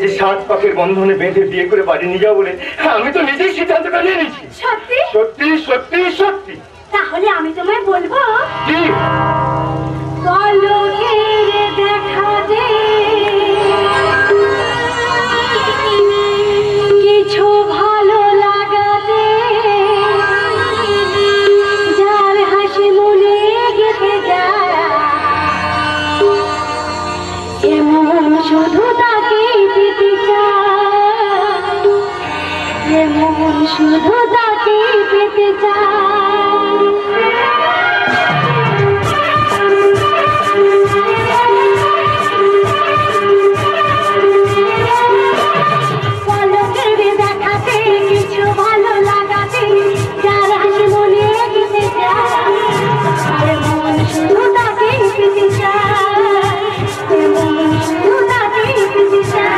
যে 7 পাকের বন্ধনে বেঁধে বিয়ে করে বাড়ি নিয়ে যাও বলে আমি তো নিজেই সিদ্ধান্তটা নিয়ে নিয়েছি। সত্যি সত্যি সত্যি সত্যি। তাহলে আমি তোমায় বলবো কি? পলকের দেখা দে কিছু ভালো লাগাতে যার হাসি মনে গেঁথে যায় এমন শুধু তাকে পেতে চায় এমন শুধু তাকে পেতে চায়। পলকের দেখাতে কিছু ভালো লাগাতে যার হাসি মনে গেঁথে যায় এমন শুধু তাকে পেতে চায় এমন শুধু তাকে পেতে চায়।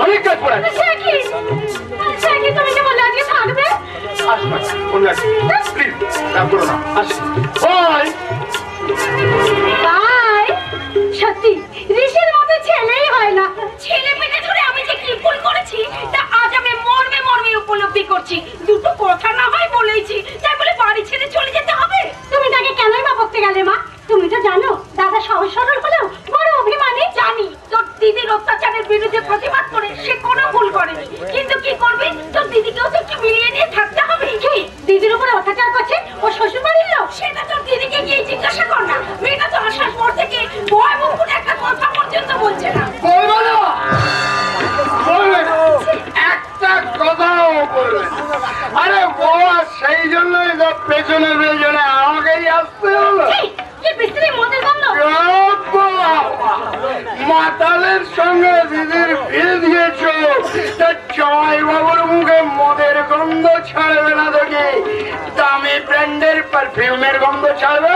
অনেক কাজ পড়ে আছে। তুমি যে বললে আজকে থাকবে প্লিজ রাগ করো না। আসি বাই বাই। সত্যি ঋষির মতো ছেলেই হয় না। ছেলে পেটে ধরে আমি যে কি ভুল করেছি তা আজ আমি মর্মে মর্মে উপলব্ধি করছি। দুটো কথা না হয় বলেইছি তাই বলে বাড়ি ছেড়ে চলে যেতে হবে? তুমি তাকে কেনই বা বকতে গেলে মা? তুমি তো জানো দাদা সহজ সরল হলেও বড় অভিমানী। জানি তোর দিদির অত্যাচারের বিরুদ্ধে প্রতিবাদ করে সে কোনো ভুল করেনি, কিন্তু কি করবি তোর দিদিকেও তো একটু মিলিয়ে নিয়ে থাকতে হবে। কি দিদির উপরে অত্যাচার করছে ও শ্বশুর বাড়ির লোক? সেটা তোর দিদিকে গিয়ে জিজ্ঞাসা কর না। মেয়েটা তো আসার পর থেকে ভয় মুখে একটা কথা পর্যন্ত বলছে না। বলবো না, বলবে না, একটা কথাও বলবে না। আরে বাবা সেই জন্যই তো পেছনে পেছনে আমাকেই আসতে হলো। কি বিশ্রী মদের গন্ধ! মাতালের সঙ্গে দিদির বিয়ে দিয়েছ, জয় বাবুর মুখে মদের গন্ধ ছাড়বে না দেখি দামি ব্র্যান্ডের পারফিউমের গন্ধ ছাড়বে।